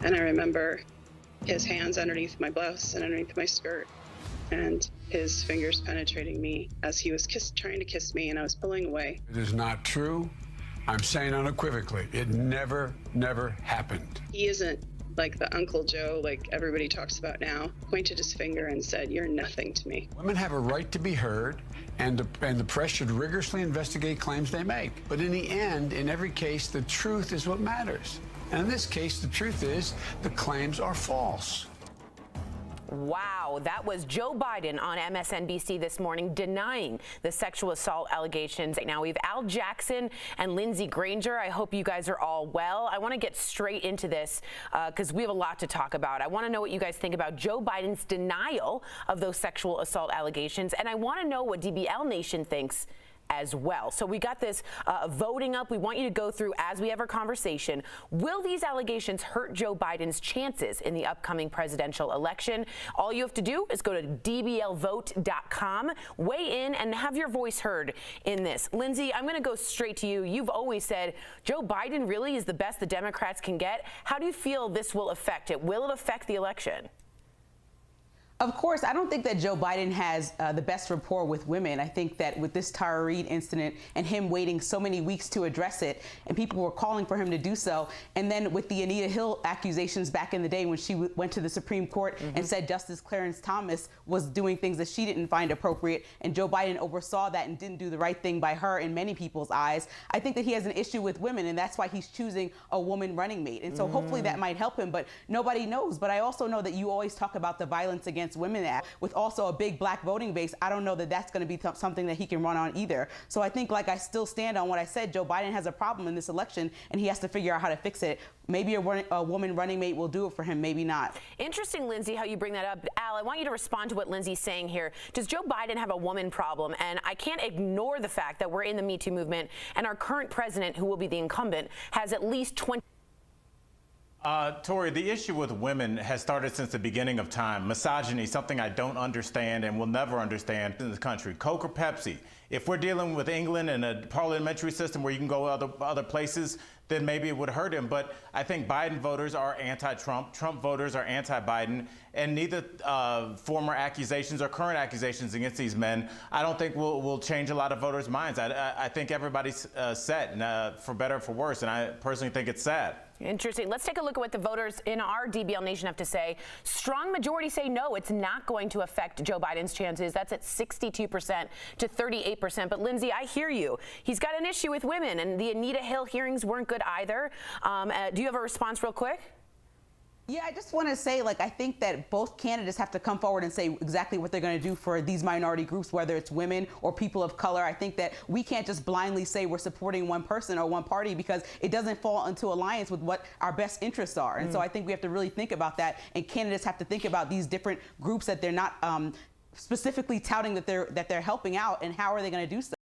And I remember his hands underneath my blouse and underneath my skirt, and his fingers penetrating me as he was trying to kiss me, and I was pulling away. It is not true. I'm saying unequivocally, it never happened. He isn't like the Uncle Joe like everybody talks about now. Pointed his finger and said, "You're nothing to me." Women have a right to be heard, and the press should rigorously investigate claims they make. But in the end, in every case, the truth is what matters. And in this case, the truth is the claims are false. Wow, that was Joe Biden on MSNBC this morning denying the sexual assault allegations. Now we have Al Jackson and Lindsey Granger. I hope you guys are all well. I want to get straight into this because we have a lot to talk about. I want to know what you guys think about Joe Biden's denial of those sexual assault allegations, and I want to know what DBL Nation thinks as well. So we got this voting up. We want you to go through as we have our conversation. Will these allegations hurt Joe Biden's chances in the upcoming presidential election? All you have to do is go to dblvote.com, weigh in, and have your voice heard in this. Lindsey, I'm going to go straight to you. You've always said Joe Biden really is the best the Democrats can get. How do you feel this will affect it? Will it affect the election? Of course, I don't think that Joe Biden has the best rapport with women. I think that with this Tara Reade incident and him waiting so many weeks to address it, and people were calling for him to do so, and then with the Anita Hill accusations back in the day when she went to the Supreme Court and said Justice Clarence Thomas was doing things that she didn't find appropriate, and Joe Biden oversaw that and didn't do the right thing by her in many people's eyes. I think that he has an issue with women, and that's why he's choosing a woman running mate. And so hopefully that might help him, but nobody knows. But I also know that you always talk about the violence against women with also a big black voting base. I don't know that that's going to be something that he can run on either. So I think, like, I still stand on what I said. Joe Biden has a problem in this election, and he has to figure out how to fix it. Maybe a woman running mate will do it for him, maybe not. Interesting, Lindsey, how you bring that up. Al, I want you to respond to what Lindsey's saying here. Does Joe Biden have a woman problem? And I can't ignore the fact that we're in the Me Too movement, and our current president, who will be the incumbent, has at least 20. Tori, the issue with women has started since the beginning of time. Misogyny, something I don't understand and will never understand in this country. Coke or Pepsi? If we're dealing with England and a parliamentary system where you can go other places, then maybe it would hurt him. But I think Biden voters are anti-Trump. Trump voters are anti-Biden. And neither former accusations or current accusations against these men, I don't think will change a lot of voters' minds. I think everybody's set, for better or for worse. And I personally think it's sad. Interesting. Let's take a look at what the voters in our DBL Nation have to say. Strong majority say no, it's not going to affect Joe Biden's chances. That's at 62% to 38%. But Lindsey, I hear you. He's got an issue with women, and the Anita Hill hearings weren't good either. Do you have a response real quick? Yeah, I just want to say, like, I think that both candidates have to come forward and say exactly what they're going to do for these minority groups, whether it's women or people of color. I think that we can't just blindly say we're supporting one person or one party because it doesn't fall into alliance with what our best interests are. And so I think we have to really think about that, and candidates have to think about these different groups that they're not specifically touting that they're helping out, and how are they going to do so.